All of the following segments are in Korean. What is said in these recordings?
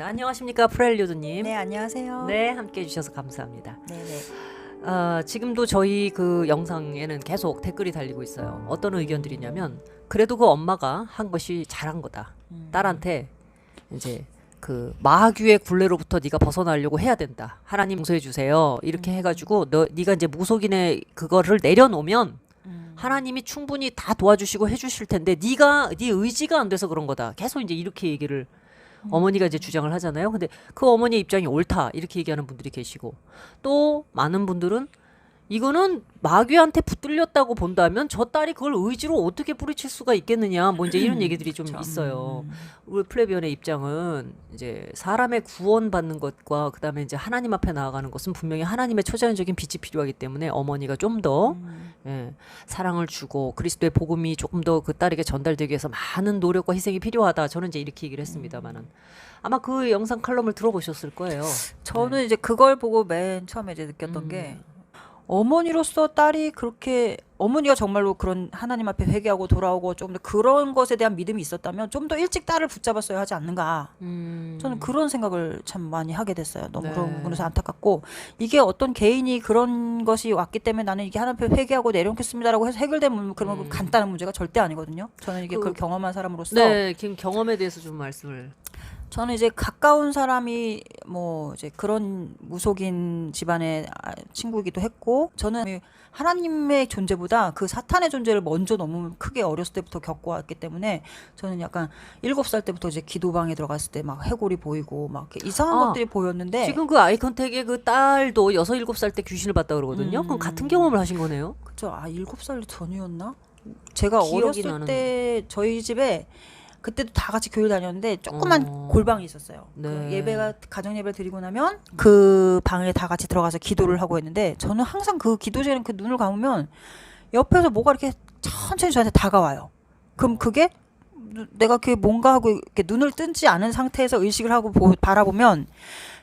안녕하십니까 프렐류드님. 네, 안녕하세요. 네, 함께 해주셔서 감사합니다. 네네. 지금도 저희 그 영상에는 계속 댓글이 달리고 있어요. 어떤 의견들이냐면 그래도 그 엄마가 한 것이 잘한 거다. 딸한테 이제 그 마귀의 굴레로부터 네가 벗어나려고 해야 된다. 하나님 용서해 주세요. 이렇게 해가지고 네가 이제 무속인의 그거를 내려놓으면 하나님이 충분히 다 도와주시고 해주실 텐데 네 의지가 안 돼서 그런 거다. 계속 이제 이렇게 얘기를 어머니가 이제 주장을 하잖아요. 근데 그 어머니의 입장이 옳다 이렇게 얘기하는 분들이 계시고, 또 많은 분들은 이거는 마귀한테 붙들렸다고 본다면 저 딸이 그걸 의지로 어떻게 뿌리칠 수가 있겠느냐, 뭐 이제 이런 얘기들이 좀 있어요. 우리 플레비언의 입장은 이제 사람의 구원받는 것과 그다음에 이제 하나님 앞에 나아가는 것은 분명히 하나님의 초자연적인 빛이 필요하기 때문에 어머니가 좀 더 사랑을 주고 그리스도의 복음이 조금 더 그 딸에게 전달되기 위해서 많은 노력과 희생이 필요하다. 저는 이제 이렇게 얘기를 했습니다만은 아마 그 영상 칼럼을 들어보셨을 거예요. 저는 이제 그걸 보고 맨 처음에 이제 느꼈던 게, 어머니로서 딸이 그렇게, 어머니가 정말로 그런 하나님 앞에 회개하고 돌아오고 좀 더 그런 것에 대한 믿음이 있었다면 좀 더 일찍 딸을 붙잡았어야 하지 않는가. 저는 그런 생각을 참 많이 하게 됐어요. 너무 네. 그런 부분에서 안타깝고, 이게 어떤 개인이 그런 것이 왔기 때문에 나는 이게 하나님 앞에 회개하고 내려놓겠습니다라고 해서 해결된 그런 간단한 문제가 절대 아니거든요. 저는 이게 그걸 경험한 사람으로서. 네, 지금 경험에 대해서 좀 말씀을. 저는 이제 가까운 사람이 뭐 이제 그런 무속인 집안의 친구이기도 했고, 저는 하나님의 존재보다 그 사탄의 존재를 먼저 너무 크게 어렸을 때부터 겪어왔기 때문에, 저는 약간 7살 때부터 이제 기도방에 들어갔을 때 막 해골이 보이고 막 이렇게 이상한 것들이 보였는데, 지금 그 아이컨택의 그 딸도 6, 7살 때 귀신을 봤다 그러거든요. 그럼 같은 경험을 하신 거네요. 그쵸. 7살 전이었나? 제가 기억이 어렸을 나는. 때 저희 집에 그때도 다 같이 교회 다녔는데 조그만 골방이 있었어요. 네. 그 예배가, 가정 예배를 드리고 나면 그 방에 다 같이 들어가서 기도를 하고 했는데, 저는 항상 그 기도실은 그 눈을 감으면 옆에서 뭐가 이렇게 천천히 저한테 다가와요. 그럼 그게 내가 그게 뭔가 하고 이렇게 눈을 뜨지 않은 상태에서 의식을 하고 바라보면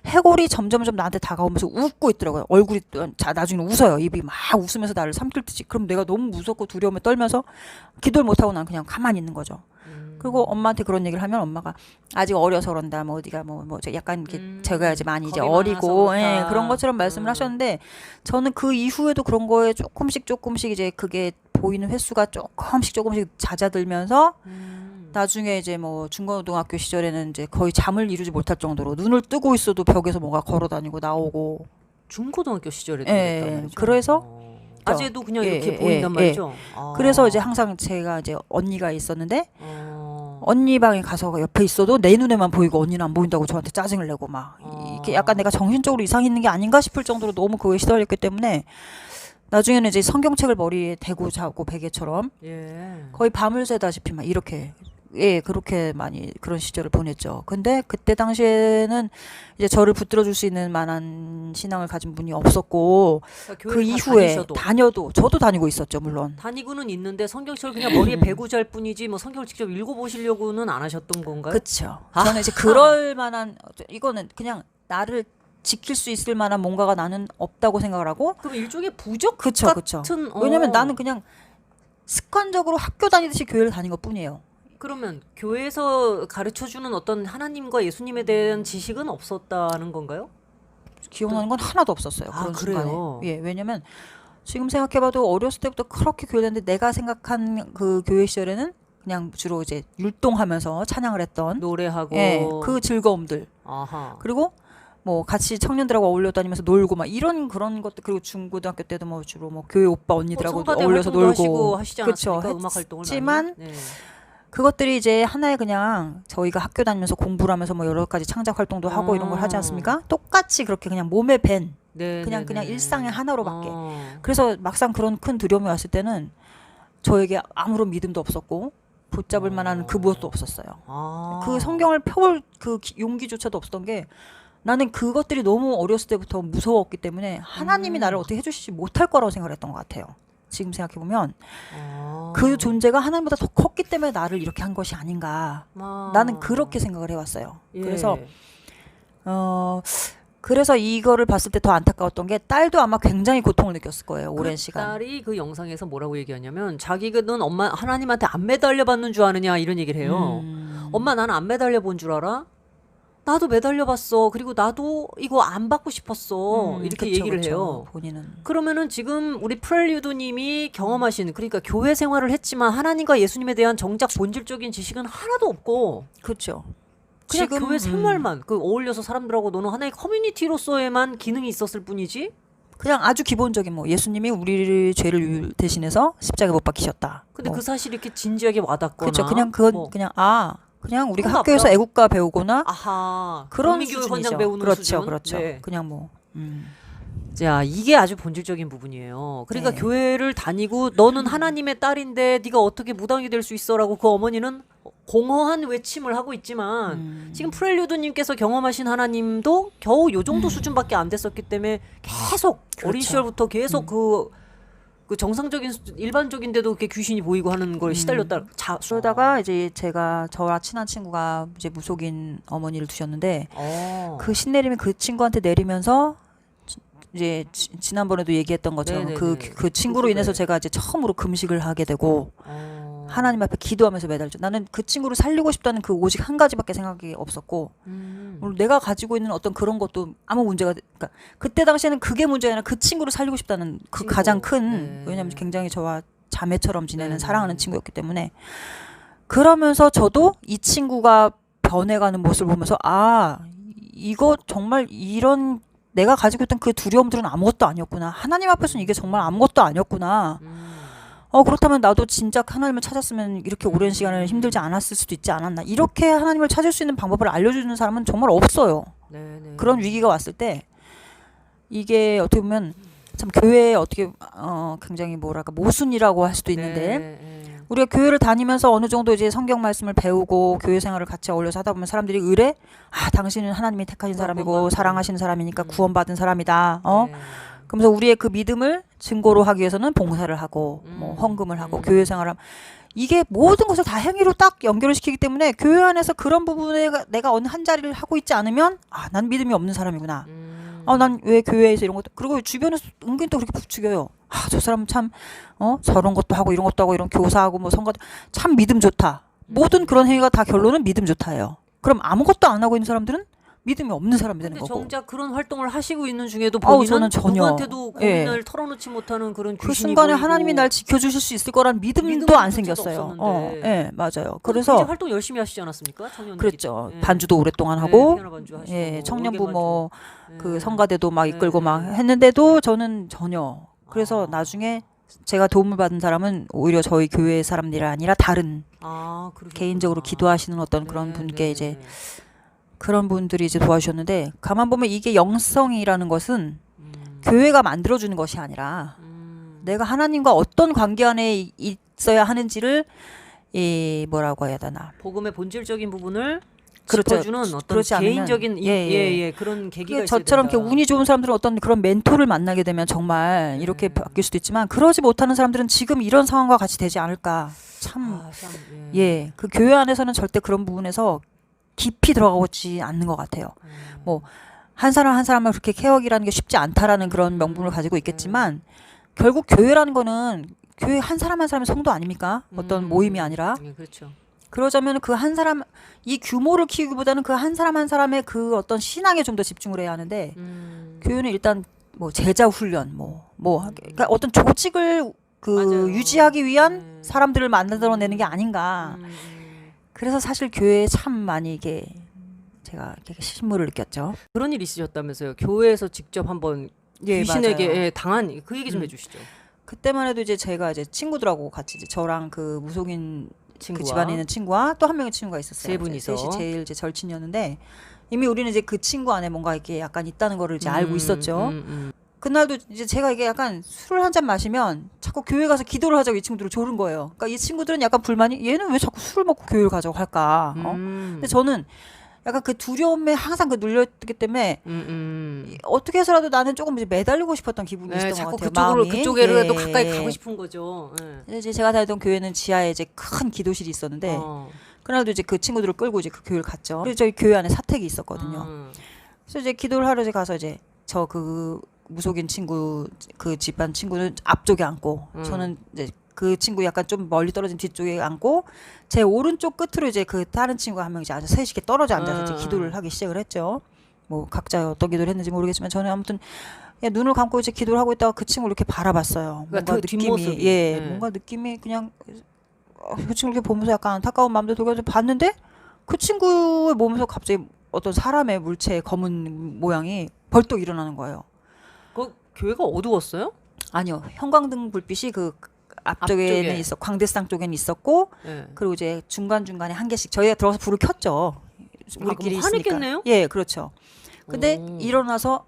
해골이 점점점 나한테 다가오면서 웃고 있더라고요. 얼굴이 나중에는 웃어요. 입이 막 웃으면서 나를 삼킬듯이. 그럼 내가 너무 무섭고 두려움에 떨면서 기도를 못하고 난 그냥 가만히 있는 거죠. 그리고 엄마한테 그런 얘기를 하면 엄마가 아직 어려서 그런다, 뭐 어디가 뭐 약간 이렇게 제가 이제 많이 이제 어리고 그런 것처럼 말씀을 하셨는데, 저는 그 이후에도 그런 거에 조금씩 이제 그게 보이는 횟수가 조금씩 잦아들면서 나중에 이제 뭐 중고등학교 시절에는 이제 거의 잠을 이루지 못할 정도로 눈을 뜨고 있어도 벽에서 뭐가 걸어다니고 나오고. 중고등학교 시절에도 예, 그랬단 말이죠. 그래서 아재도 그냥 이렇게 예, 보인단 예, 말이죠. 그래서 이제 항상 제가 이제 언니가 있었는데, 언니 방에 가서 옆에 있어도 내 눈에만 보이고 언니는 안 보인다고 저한테 짜증을 내고 막 이렇게 약간 내가 정신적으로 이상이 있는 게 아닌가 싶을 정도로 너무 그거에 시달렸기 때문에, 나중에는 이제 성경책을 머리에 대고 자고 베개처럼 거의 밤을 새다시피 막 이렇게, 그렇게 많이 그런 시절을 보냈죠. 근데 그때 당시에는 이제 저를 붙들어줄 수 있는 만한 신앙을 가진 분이 없었고, 그러니까 그 이후에 저도 다니고 있었죠, 물론. 다니고는 있는데 성경책을 그냥 머리에 베고 잘 뿐이지 뭐 성경을 직접 읽어보시려고는 안 하셨던 건가요? 그렇죠. 저는 이제 그럴 만한, 이거는 그냥 나를 지킬 수 있을 만한 뭔가가 나는 없다고 생각을 하고. 그럼 일종의 부적 그쵸. 같은. 왜냐면 나는 그냥 습관적으로 학교 다니듯이 교회를 다닌 것 뿐이에요. 그러면 교회에서 가르쳐주는 어떤 하나님과 예수님에 대한 지식은 없었다는 건가요? 기억나는 건 하나도 없었어요. 그런 그래요? 순간에. 왜냐면 지금 생각해봐도 어렸을 때부터 그렇게 교회 다녔는데, 내가 생각한 그 교회 시절에는 그냥 주로 이제 율동하면서 찬양을 했던, 노래하고. 그 즐거움들. 아하. 그리고 뭐 같이 청년들하고 어울려 다니면서 놀고 막 이런 그런 것들. 그리고 중고등학교 때도 뭐 주로 뭐 교회 오빠 언니들하고 성가대 어울려서 활동도 놀고. 하시고 하시지 않았습니까? 그쵸. 음악 활동을 했지만 많이? 네. 그것들이 이제 하나의 그냥 저희가 학교 다니면서 공부를 하면서 뭐 여러 가지 창작 활동도 하고 이런 걸 하지 않습니까? 똑같이 그렇게 그냥 몸에 밴 그냥 일상의 하나로밖에. 그래서 막상 그런 큰 두려움이 왔을 때는 저에게 아무런 믿음도 없었고 붙잡을 만한 그 무엇도 없었어요. 그 성경을 펴볼 그 용기조차도 없었던 게, 나는 그것들이 너무 어렸을 때부터 무서웠기 때문에 하나님이 나를 어떻게 해주시지 못할 거라고 생각을 했던 것 같아요. 지금 생각해보면 그 존재가 하나님보다 더 컸기 때문에 나를 이렇게 한 것이 아닌가. 나는 그렇게 생각을 해왔어요. 그래서 이거를 봤을 때 더 안타까웠던 게, 딸도 아마 굉장히 고통을 느꼈을 거예요. 오랜 시간. 딸이 그 영상에서 뭐라고 얘기하냐면, 자기는 엄마 하나님한테 안 매달려 받는 줄 아느냐 이런 얘기를 해요. 엄마 나는 안 매달려 본 줄 알아? 나도 매달려봤어. 그리고 나도 이거 안 받고 싶었어. 이렇게 그쵸, 얘기를 그쵸. 해요. 본인은. 그러면은 지금 우리 프렐류드님이 경험하신 그러니까 교회 생활을 했지만 하나님과 예수님에 대한 정작 본질적인 지식은 하나도 없고 그렇죠. 그냥 교회 생활만 그 어울려서 사람들하고 노는 하나의 커뮤니티로서의만 기능이 있었을 뿐이지. 그냥 아주 기본적인 뭐 예수님이 우리 죄를 대신해서 십자가에 못 박히셨다. 근데 뭐. 그 사실이 이렇게 진지하게 와닿거나. 그렇죠. 그냥 그건 뭐. 그냥 우리가 그런가 학교에서 보다. 애국가 배우거나 아하. 그런 국민교육 수준이죠. 헌장 배우는 그렇죠, 수준. 그렇죠. 네. 그냥 뭐. 자, 이게 아주 본질적인 부분이에요. 그러니까 네. 교회를 다니고 너는 하나님의 딸인데 네가 어떻게 무당이 될 수 있어라고 그 어머니는 공허한 외침을 하고 있지만 지금 프렐류드님께서 경험하신 하나님도 겨우 요 정도 수준밖에 안 됐었기 때문에 계속 어린 그렇죠. 시절부터 계속 그 정상적인 일반적인데도 그렇게 귀신이 보이고 하는 걸 시달렸다. 그러다가 이제 제가 저와 친한 친구가 이제 무속인 어머니를 두셨는데 그 신내림이 그 친구한테 내리면서 이제 지난번에도 얘기했던 것처럼 네네네. 그 친구로 인해서 그래. 제가 이제 처음으로 금식을 하게 되고 어. 하나님 앞에 기도하면서 매달죠. 나는 그 친구를 살리고 싶다는 그 오직 한 가지밖에 생각이 없었고 물론 내가 가지고 있는 어떤 그런 것도 아무 문제가 그러니까 그때 당시에는 그게 문제가 아니라 그 친구를 살리고 싶다는 그 친구. 가장 큰 네. 왜냐하면 굉장히 저와 자매처럼 지내는 네. 사랑하는 친구였기 때문에 그러면서 저도 이 친구가 변해가는 모습을 보면서 아 이거 정말 이런 내가 가지고 있던 그 두려움들은 아무것도 아니었구나. 하나님 앞에서는 이게 정말 아무것도 아니었구나. 그렇다면 나도 진짜 하나님을 찾았으면 이렇게 오랜 시간을 힘들지 않았을 수도 있지 않았나. 이렇게 하나님을 찾을 수 있는 방법을 알려주는 사람은 정말 없어요. 네네. 그런 위기가 왔을 때 이게 어떻게 보면 참 교회에 어떻게 굉장히 뭐랄까 모순이라고 할 수도 있는데 네. 우리가 교회를 다니면서 어느 정도 이제 성경 말씀을 배우고 교회 생활을 같이 어울려서 하다 보면 사람들이 의뢰 당신은 하나님이 택하신 사람이고 사랑하시는 사람이니까 구원받은 사람이다. 네. 그러면서 우리의 그 믿음을 증거로 하기 위해서는 봉사를 하고 뭐 헌금을 하고 교회 생활을 이게 모든 것을 다 행위로 딱 연결을 시키기 때문에 교회 안에서 그런 부분에 내가 어느 한 자리를 하고 있지 않으면 난 믿음이 없는 사람이구나. 난 왜 교회에서 이런 것도 그리고 주변에서 은근히 또 그렇게 부추겨요. 저 사람 참 저런 것도 하고 이런 것도 하고 이런 교사하고 뭐 성가도 참 믿음 좋다. 모든 그런 행위가 다 결론은 믿음 좋다예요. 그럼 아무것도 안 하고 있는 사람들은 믿음이 없는 사람이 되는 근데 거고. 정작 그런 활동을 하시고 있는 중에도 본인은 저는 전혀. 누구한테도 고민을 털어놓지 못하는 그런 그 귀신이 순간에 보이고 하나님이 날 지켜주실 수 있을 거란 믿음도 믿음은 안 자체가 생겼어요. 없었는데. 맞아요. 그래서 그래서 활동 열심히 하시지 않았습니까? 청년 그랬죠. 반주도 오랫동안 하고, 피아노 반주 하시고, 청년부 올게 뭐 반주. 그 네. 성가대도 막 이끌고 네. 막 했는데도 저는 전혀. 그래서 나중에 제가 도움을 받은 사람은 오히려 저희 교회 사람들이 아니라 다른 그러셨구나. 개인적으로 기도하시는 어떤 그런 네, 분께 네, 이제 네. 그런 분들이 이제 도와주셨는데 가만 보면 이게 영성이라는 것은 교회가 만들어주는 것이 아니라 내가 하나님과 어떤 관계 안에 있어야 하는지를 뭐라고 해야 되나 복음의 본질적인 부분을 그렇죠. 짚어주는 어떤 그렇지 않으면, 개인적인 그런 계기가 있어야 저처럼 된다. 이렇게 운이 좋은 사람들은 어떤 그런 멘토를 만나게 되면 정말 이렇게 바뀔 수도 있지만 그러지 못하는 사람들은 지금 이런 상황과 같이 되지 않을까 참 그 교회 안에서는 절대 그런 부분에서 깊이 들어가고지 않는 것 같아요. 뭐 한 사람 한 사람을 그렇게 케어하기라는 게 쉽지 않다라는 그런 명분을 가지고 있겠지만 결국 교회라는 거는 교회 한 사람 한 사람의 성도 아닙니까? 어떤 모임이 아니라 그렇죠. 그러자면 그 한 사람 이 규모를 키우기보다는 그 한 사람 한 사람의 그 어떤 신앙에 좀 더 집중을 해야 하는데 교회는 일단 뭐 제자 훈련 그러니까 어떤 조직을 맞아요. 유지하기 위한 사람들을 만들어내는 게 아닌가. 그래서 사실 교회에 참 많이 이게 제가 이렇게 신물을 느꼈죠. 그런 일이 있으셨다면서요. 교회에서 직접 한번 예, 귀신에게 맞아요. 당한 그 얘기 좀 해주시죠. 그때만 해도 이제 제가 이제 친구들하고 같이 이제 저랑 그 무속인 친구와 그 집안에 있는 친구와 또 한 명의 친구가 있었어요. 세 분이서. 셋이 제일 이제 절친이었는데 이미 우리는 이제 그 친구 안에 뭔가 이렇게 약간 있다는 거를 이제 알고 있었죠. 그날도 이제 제가 이게 약간 술을 한 잔 마시면 자꾸 교회 가서 기도를 하자고 이 친구들을 조른 거예요. 그러니까 이 친구들은 약간 불만이 얘는 왜 자꾸 술을 먹고 교회를 가자고 할까? 근데 저는 약간 그 두려움에 항상 그 눌렸기 때문에 어떻게 해서라도 나는 조금 이제 매달리고 싶었던 기분이 있었던 것 자꾸 같아요. 그쪽으로 마음이. 그쪽에라도 가까이 가고 싶은 거죠. 이제 제가 다니던 교회는 지하에 이제 큰 기도실이 있었는데 그날도 이제 그 친구들을 끌고 이제 그 교회를 갔죠. 그래서 저희 교회 안에 사택이 있었거든요. 그래서 이제 기도를 하러 이제 가서 이제 저 그 무속인 친구 그 집안 친구는 앞쪽에 앉고 저는 이제 그 친구 약간 좀 멀리 떨어진 뒤쪽에 앉고 제 오른쪽 끝으로 이제 그 다른 친구가 한 명 이제 아주 셋이 이렇게 떨어져 앉아서 이제 기도를 하기 시작을 했죠. 뭐 각자 어떤 기도를 했는지 모르겠지만 저는 아무튼 눈을 감고 이제 기도를 하고 있다가 그 친구를 이렇게 바라봤어요. 그러니까 뭔가 그 느낌이 뒷모습이. 예, 네. 뭔가 느낌이 그냥 그 친구를 이렇게 보면서 약간 안타까운 마음도 들고 봤는데 그 친구의 몸에서 갑자기 어떤 사람의 물체 검은 모양이 벌떡 일어나는 거예요. 그 교회가 어두웠어요? 아니요, 형광등 불빛이 그 앞쪽에는 앞쪽에. 있어 광대상 쪽에는 있었고 네. 그리고 이제 중간 중간에 한 개씩 저희가 들어가서 불을 켰죠. 우리끼리 그럼 있으니까. 화냈겠네요? 예, 그렇죠. 근데 오. 일어나서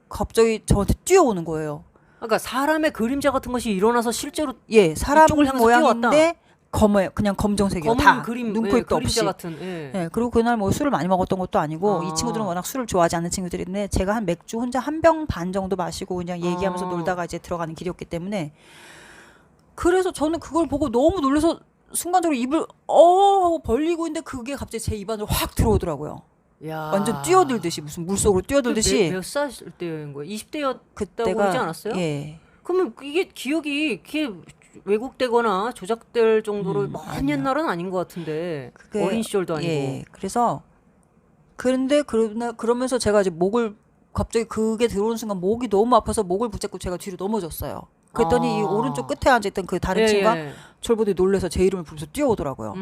갑자기 저한테 뛰어오는 거예요. 그러니까 사람의 그림자 같은 것이 일어나서 실제로 예, 사람 이쪽을 향해서 모양인데 검어요. 그냥 검정색이에요. 검은 다 그림, 눈코입도 예, 그림자 없이. 같은. 예. 예, 그리고 그날 뭐 술을 많이 먹었던 것도 아니고 아. 이 친구들은 워낙 술을 좋아하지 않는 친구들인데 제가 한 맥주 혼자 한 병 반 정도 마시고 그냥 얘기하면서 아. 놀다가 이제 들어가는 길이었기 때문에 그래서 저는 그걸 보고 너무 놀라서 순간적으로 입을 하고 벌리고 있는데 그게 갑자기 제 입 안으로 확 들어오더라고요. 야. 완전 뛰어들듯이 무슨 물속으로 뛰어들듯이 몇살 때인 거예요? 20대였다고 그때가 그러지 않았어요? 예. 그러면 이게 기억이 이게 왜곡되거나 조작될 정도로 먼 아니요. 옛날은 아닌 것 같은데 그게- 어린 시절도 아니고. 예. 그래서 그런데 그러면서 제가 이제 목을 갑자기 그게 들어오는 순간 목이 너무 아파서 목을 붙잡고 제가 뒤로 넘어졌어요. 그랬더니 이 아. 오른쪽 끝에 앉아있던 그 다른 예, 친구가 예. 저를 보더니 놀라서 제 이름을 부르면서 뛰어오더라고요.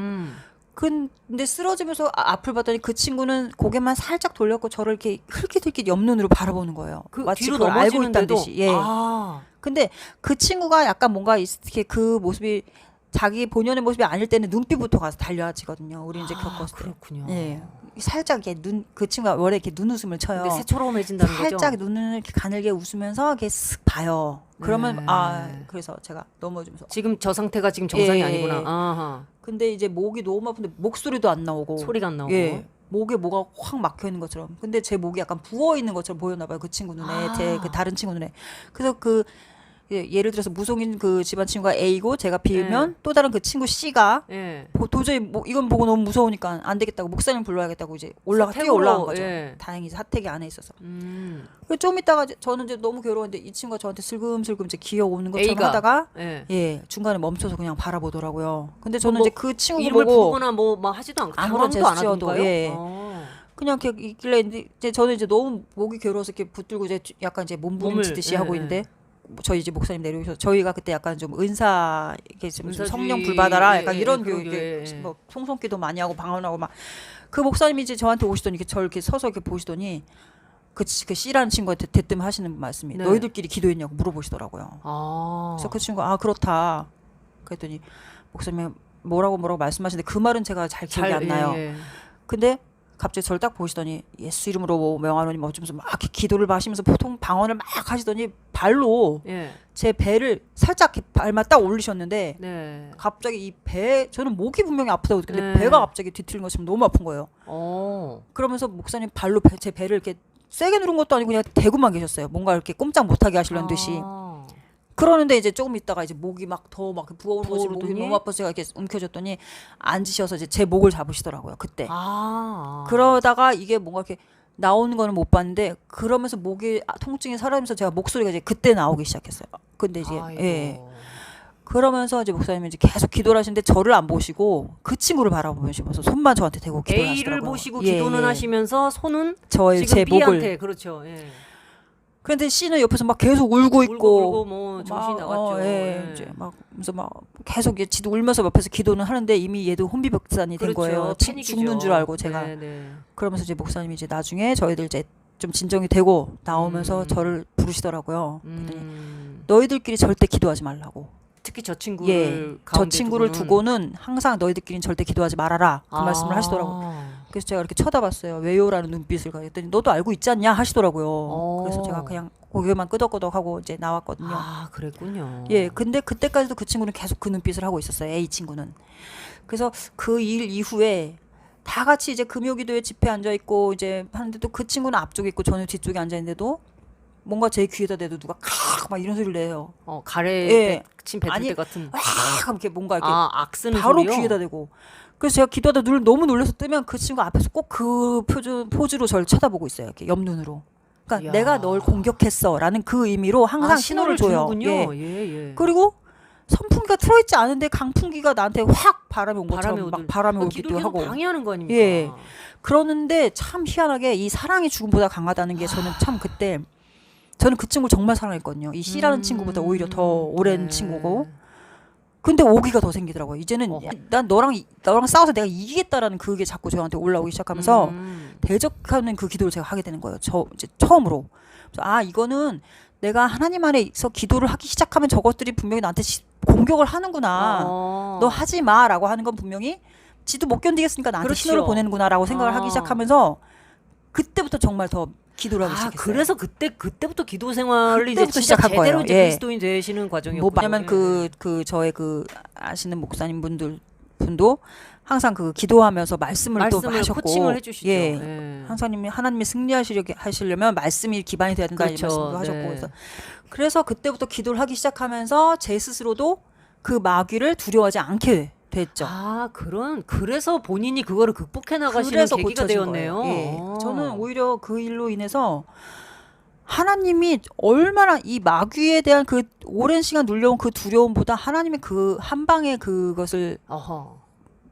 근데 쓰러지면서 앞을 봤더니 그 친구는 고개만 살짝 돌렸고 저를 이렇게 흘깃흘깃 옆눈으로 바라보는 거예요. 그 마치 뒤로 그걸 알고 있다는 넘어지는데도 듯이. 예. 아. 근데 그 친구가 약간 뭔가 이렇게 그 모습이 자기 본연의 모습이 아닐 때는 눈빛부터 가서 달려지거든요. 우리 이제 겪었을 때. 그렇군요. 예. 살짝 이렇게 그 친구가 원래 이렇게 눈웃음을 쳐요. 근데 새초롬해진다는 살짝 거죠. 눈을 이렇게 가늘게 웃으면서 이렇게 쓱 봐요. 그러면 네. 그래서 제가 넘어지면서 지금 저 상태가 지금 정상이 예, 아니구나. 예. 아하. 근데 이제 목이 너무 아픈데 목소리도 안 나오고 소리가 안 나오고. 예. 목에 뭐가 확 막혀 있는 것처럼. 근데 제 목이 약간 부어 있는 것처럼 보였나 봐요. 그 친구 눈에, 아. 제 그 다른 친구 눈에. 그래서 예를 들어서 무속인 그 집안 친구가 A고 제가 B면 또 다른 그 친구 C가 예. 도저히 이건 보고 너무 무서우니까 안 되겠다고 목사님 불러야겠다고 이제 뛰어 사택으로, 올라간 거죠. 예. 다행히 사택이 안에 있어서. 음. 그리고 좀 있다가 저는 이제 너무 괴로웠는데 이 친구가 저한테 슬금슬금 이제 기어오는 것처럼 A가. 하다가 예. 예 중간에 멈춰서 그냥 바라보더라고요. 근데 저는 뭐 이제 그 친구 이름을 보고 부르거나 뭐 하지도 않고 아무런 당황도 안 제스처도, 하던가요? 예. 어. 그냥 이렇게 있길래 이제 저는 이제 너무 목이 괴로워서 이렇게 붙들고 이제 약간 이제 몸부림치듯이 몸을, 하고 예, 있는데 뭐 저희 이제 목사님 내려오셔서 저희가 그때 약간 좀 은사 이렇게 좀 은사주의, 성령 불받아라 약간 예, 이런 그런 교육에 교회, 예. 뭐 송송기도 많이 하고 방언하고 막 그 목사님이 이제 저한테 오시더니 이렇게 저를 이렇게 서서 이렇게 보시더니 그 C라는 친구한테 대뜸 하시는 말씀이 네. 너희들끼리 기도했냐고 물어보시더라고요. 아. 그래서 그 친구가 그렇다. 그랬더니 목사님이 뭐라고 말씀하시는데 그 말은 제가 잘 기억이 안 나요. 예. 근데 갑자기 저를 딱 보시더니 예수 이름으로 뭐 명하노니 뭐 어쩌면서 막 이렇게 기도를 하시면서 보통 방언을 막 하시더니 발로 예. 제 배를 살짝 이렇게 발만 딱 올리셨는데 네. 갑자기 이 저는 목이 분명히 아프다고 근데 네. 배가 갑자기 뒤틀린 것처럼 너무 아픈 거예요. 어. 그러면서 목사님 발로 제 배를 이렇게 세게 누른 것도 아니고 그냥 대고만 계셨어요. 뭔가 이렇게 꼼짝 못하게 하시려는 듯이. 아. 그러는데 이제 조금 있다가 이제 목이 막 더 막 부어오는 것이 목이 부어오르더니? 너무 아파서 제가 이렇게 움켜졌더니 앉으셔서 이제 제 목을 잡으시더라고요. 그때. 아. 그러다가 이게 뭔가 이렇게 나오는 거는 못 봤는데 그러면서 목이 통증이 사라지면서 제가 목소리가 이제 그때 나오기 시작했어요. 근데 이제 아이고. 예. 그러면서 이제 목사님이 이제 계속 기도를 하시는데 저를 안 보시고 그 친구를 바라보시면서 손만 저한테 대고 기도를 A를 하시더라고요. 보시고 예, 기도는 예. 하시면서 손은 저의 지금 제 B한테 목을. 그렇죠. 예. 그런데 C는 옆에서 막 계속 울고 있고 울고 뭐 정신 막, 나갔죠. 예, 예. 이제 막 그래서 막 계속 지도 울면서 옆에서 기도는 하는데 이미 얘도 혼비백산이 된 거예요. 패닉이죠. 죽는 줄 알고 제가. 네, 네. 그러면서 이제 목사님이 이제 나중에 저희들 이제 좀 진정이 되고 나오면서 음. 저를 부르시더라고요. 그랬더니 음. 너희들끼리 절대 기도하지 말라고. 특히 저 친구를 예, 저 가운데 친구를 두고는 항상 너희들끼리는 절대 기도하지 말아라. 그 아. 말씀을 하시더라고요. 그래서 제가 이렇게 쳐다봤어요. 왜요라는 눈빛을 가졌더니 너도 알고 있지 않냐 하시더라고요. 그래서 제가 그냥 고개만 끄덕끄덕하고 이제 나왔거든요. 아, 그랬군요. 예, 근데 그때까지도 그 친구는 계속 그 눈빛을 하고 있었어요. A 친구는. 그래서 그 일 이후에 다 같이 이제 금요기도에 집회 앉아 있고 이제 하는데도 그 친구는 앞쪽에 있고 저는 뒤쪽에 앉아 있는데도 뭔가 제 귀에다 대도 누가 칵 막 이런 소리를 내요. 가래 예. 침 뱉을 아니, 때 같은. 막 이렇게 뭔가 이렇게 악 쓰는 바로 소리요? 귀에다 대고. 그래서 제가 기도하다 너무 놀라서 뜨면 그 친구 앞에서 꼭 그 포즈로 저를 쳐다보고 있어요. 이렇게 옆눈으로. 그러니까 이야. 내가 널 공격했어라는 그 의미로 항상 신호를 줘요. 주는군요. 예. 예, 예. 그리고 선풍기가 틀어있지 않은데 강풍기가 나한테 확 바람이 온 것처럼 바람이 막 오듯. 바람이 그 오기도 기도를 계속 하고. 방해하는 거 아닙니까? 예. 그러는데 참 희한하게 이 사랑이 죽음보다 강하다는 게 저는 참 그때 저는 그 친구를 정말 사랑했거든요. 이 C라는 친구보다 오히려 더 오랜 친구고. 근데 오기가 더 생기더라고요. 이제는 어허. 난 너랑 싸워서 내가 이기겠다라는 그게 자꾸 저한테 올라오기 시작하면서 음. 대적하는 그 기도를 제가 하게 되는 거예요. 저 이제 처음으로. 그래서 아 이거는 내가 하나님 안에서 기도를 하기 시작하면 저것들이 분명히 나한테 공격을 하는구나. 너 하지 마라고 하는 건 분명히 지도 못 견디겠으니까 나한테 그렇죠. 신호를 보내는구나라고 생각을 하기 시작하면서 그때부터 정말 더 기도를 하기 시작했어요. 그래서 그때부터 기도 생활을 이제 그때부터 진짜 시작한 제대로 거예요. 이제 예. 그리스도인 되시는 과정이었군요. 뭐냐면 그 저의 그 아시는 목사님 분도 항상 그 기도하면서 말씀을 또 하셨고 코칭을 해주시죠. 예. 예. 항상 하나님이 하시려면 말씀이 기반이 돼야 된다 그렇죠. 이 말씀도 하셨고 네. 그래서 그때부터 기도를 하기 시작하면서 제 스스로도 그 마귀를 두려워하지 않게 됐죠. 그래서 본인이 그거를 극복해 나가시는 그래서 계기가 고쳐진 되었네요. 거예요. 예. 저는 오히려 그 일로 인해서 하나님이 얼마나 이 마귀에 대한 그 오랜 시간 눌려온 그 두려움보다 하나님이 그 한 방에 그것을 어허.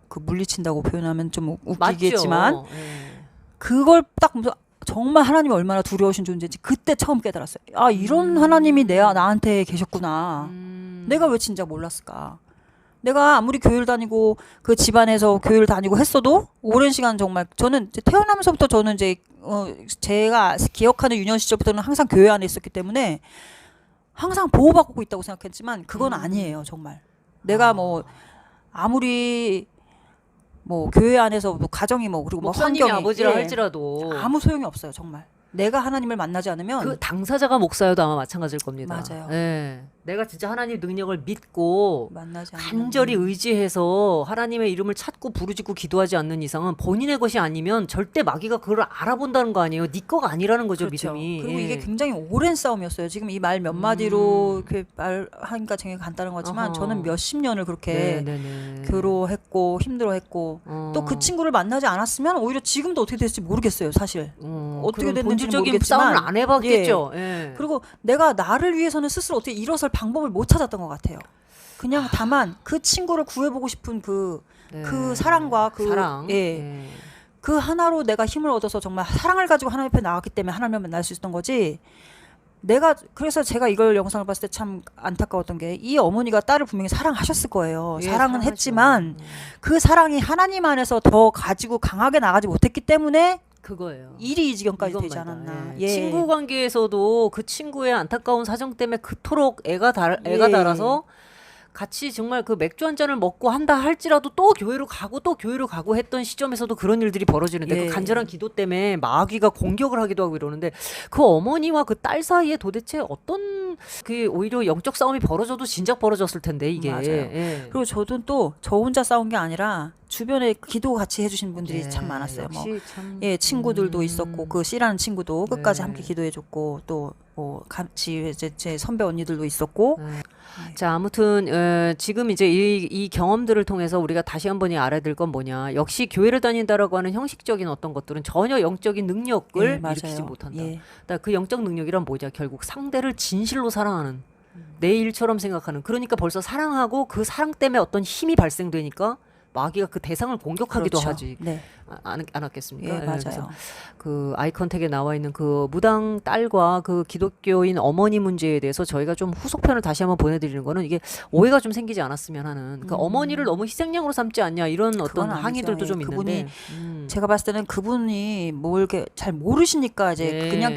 그 물리친다고 표현하면 좀 웃기겠지만 맞죠. 예. 그걸 딱 보면서 정말 하나님이 얼마나 두려우신 존재인지 그때 처음 깨달았어요. 아 이런 하나님이 나한테 계셨구나. 내가 왜 진작 몰랐을까. 내가 아무리 교회를 다니고 그 집안에서 교회를 다니고 했어도 오랜 시간 정말 저는 이제 태어나면서부터 저는 이제 제가 기억하는 유년 시절부터는 항상 교회 안에 있었기 때문에 항상 보호받고 있다고 생각했지만 그건 아니에요 정말. 내가 뭐 아무리 뭐 교회 안에서 뭐 가정이 뭐 그리고 뭐 목사님이 환경이 아버지라 예, 할지라도 아무 소용이 없어요 정말. 내가 하나님을 만나지 않으면 그 당사자가 목사여도 아마 마찬가지일 겁니다. 맞아요. 예. 내가 진짜 하나님 능력을 믿고 만나지 않으면 간절히 의지해서 하나님의 이름을 찾고 부르짖고 기도하지 않는 이상은 본인의 것이 아니면 절대 마귀가 그걸 알아본다는 거 아니에요. 네 거가 아니라는 거죠, 그렇죠. 믿음이. 그리고 예. 이게 굉장히 오랜 싸움이었어요. 지금 이 말 몇 마디로 이렇게 말하니까 되게 간단한 거지만 어허. 저는 몇십 년을 그렇게 네네네. 괴로워했고 힘들어했고 또 그 친구를 만나지 않았으면 오히려 지금도 어떻게 됐을지 모르겠어요, 사실. 어떻게 그런 됐는지는 본질적인 모르겠지만 싸움을 안 해봤겠죠. 예. 그리고 내가 나를 위해서는 스스로 어떻게 일어설 방법을 못 찾았던 것 같아요. 그냥 다만 그 친구를 구해보고 싶은 그 사랑과 그 사랑. 예. 그 하나로 내가 힘을 얻어서 정말 사랑을 가지고 하나님 앞에 나왔기 때문에 하나님을 만날 수 있었던 거지. 그래서 제가 이걸 영상을 봤을 때 참 안타까웠던 게 이 어머니가 딸을 분명히 사랑하셨을 거예요. 예, 사랑은 사랑하죠. 했지만 그 사랑이 하나님 안에서 더 가지고 강하게 나가지 못했기 때문에 그거예요. 일이 이 지경까지 되지 이것마다. 않았나. 예. 친구 관계에서도 그 친구의 안타까운 사정 때문에 그토록 애가 달아서 같이 정말 그 맥주 한 잔을 먹고 한다 할지라도 또 교회로 가고 했던 시점에서도 그런 일들이 벌어지는데 예. 그 간절한 기도 때문에 마귀가 공격을 하기도 하고 이러는데 그 어머니와 그 딸 사이에 도대체 어떤 그 오히려 영적 싸움이 벌어져도 진작 벌어졌을 텐데 이게. 맞아요. 예. 그리고 저도 또 저 혼자 싸운 게 아니라 주변에 기도 같이 해주신 분들이 예, 참 많았어요. 뭐 역시 참. 예, 친구들도 있었고 그 C라는 친구도 끝까지 네. 함께 기도해줬고 또 뭐 같이 이제 제 선배 언니들도 있었고 자, 아무튼 지금 이제 이 경험들을 통해서 우리가 다시 한번 알아야 될 건 뭐냐. 역시 교회를 다닌다라고 하는 형식적인 어떤 것들은 전혀 영적인 능력을 예, 맞아요. 일으키지 못한다. 예. 그러니까 그 영적 능력이란 뭐냐. 결국 상대를 진실로 사랑하는 내 일처럼 생각하는. 그러니까 벌써 사랑하고 그 사랑 때문에 어떤 힘이 발생되니까 마귀가 그 대상을 공격하기도 그렇죠. 하지. 네. 않았겠습니까? 예, 맞아요. 그래서 그 아이컨택에 나와 있는 그 무당 딸과 그 기독교인 어머니 문제에 대해서 저희가 좀 후속편을 다시 한번 보내드리는 거는 이게 오해가 좀 생기지 않았으면 하는 그 어머니를 너무 희생양으로 삼지 않냐 이런 어떤 아니죠. 항의들도 예, 좀 그분이 있는데 제가 봤을 때는 그분이 뭘 이렇게 잘 모르시니까 이제 네. 그냥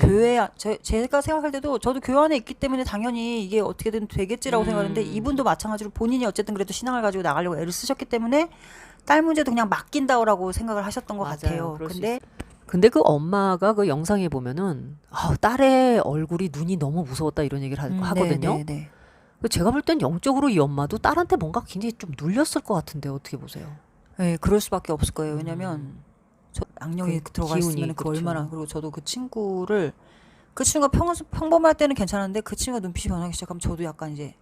제가 생각할 때도 저도 교회 안에 있기 때문에 당연히 이게 어떻게든 되겠지라고 생각하는데 이분도 마찬가지로 본인이 어쨌든 그래도 신앙을 가지고 나가려고 애를 쓰셨기 때문에 딸 문제도 그냥 맡긴다라고 생각을 하셨던 것 맞아요. 같아요. 그럴 수 근데 그 엄마가 그 영상에 보면은 딸의 얼굴이 눈이 너무 무서웠다 이런 얘기를 하거든요. 네, 네. 제가 볼 땐 영적으로 이 엄마도 딸한테 뭔가 굉장히 좀 눌렸을 것 같은데 어떻게 보세요? 네, 그럴 수밖에 없을 거예요. 왜냐면 저 악령이 그 들어가 기운이, 있으면 그 그렇죠. 얼마나 그리고 저도 그 친구가 평범할 때는 괜찮은데 그 친구가 눈빛이 변하기 시작하면 저도 약간 이제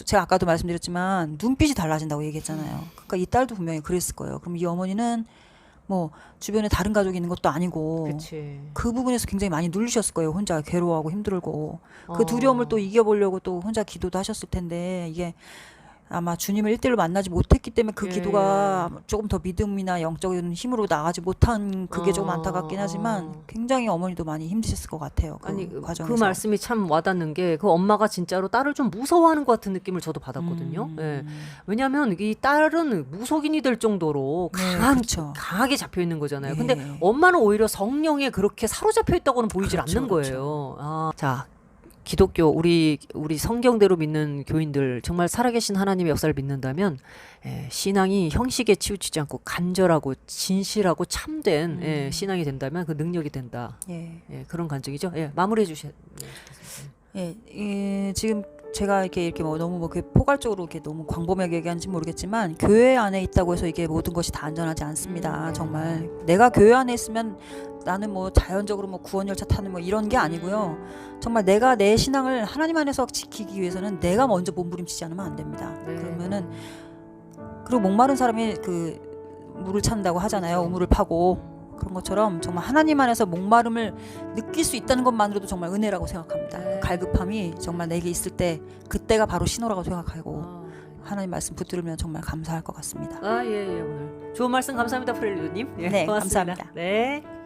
제가 아까도 말씀드렸지만 눈빛이 달라진다고 얘기했잖아요. 그러니까 이 딸도 분명히 그랬을 거예요. 그럼 이 어머니는 뭐 주변에 다른 가족이 있는 것도 아니고 그치. 그 부분에서 굉장히 많이 눌리셨을 거예요. 혼자 괴로워하고 힘들고 그 어. 두려움을 또 이겨보려고 또 혼자 기도도 하셨을 텐데 이게 아마 주님을 1대1로 만나지 못했기 때문에 그 예. 기도가 조금 더 믿음이나 영적인 힘으로 나가지 못한 그게 조금 어, 안타깝긴 하지만 굉장히 어머니도 많이 힘드셨을 것 같아요. 그 아니 과정에서. 그 말씀이 참 와닿는 게 그 엄마가 진짜로 딸을 좀 무서워하는 것 같은 느낌을 저도 받았거든요. 예. 왜냐하면 이 딸은 무속인이 될 정도로 네, 강한 그렇죠. 강하게 잡혀 있는 거잖아요. 근데 예. 엄마는 오히려 성령에 그렇게 사로잡혀 있다고는 보이질 그렇죠, 않는 그렇죠. 거예요. 아, 자. 기독교 우리 성경대로 믿는 교인들 정말 살아계신 하나님의 역사를 믿는다면 신앙이 형식에 치우치지 않고 간절하고 진실하고 참된 신앙이 된다면 그 능력이 된다. 예. 그런 간증이죠. 마무리해 주세요. 지금 제가 이렇게 뭐 너무 뭐 포괄적으로 이렇게 너무 광범위하게 얘기하는지 모르겠지만 교회 안에 있다고 해서 이게 모든 것이 다 안전하지 않습니다. 정말 내가 교회 안에 있으면 나는 뭐 자연적으로 뭐 구원 열차 타는 뭐 이런 게 아니고요. 정말 내가 내 신앙을 하나님 안에서 지키기 위해서는 내가 먼저 몸부림치지 않으면 안 됩니다. 그러면은 그리고 목마른 사람이 그 물을 찾는다고 하잖아요. 우물을 파고. 그런 것처럼 정말 하나님 안에서 목마름을 느낄 수 있다는 것만으로도 정말 은혜라고 생각합니다. 그 갈급함이 정말 내게 있을 때 그때가 바로 신호라고 생각하고 하나님 말씀 붙들으면 정말 감사할 것 같습니다. 오늘 좋은 말씀 감사합니다, 프렐리도님. 네, 고맙습니다. 감사합니다. 네.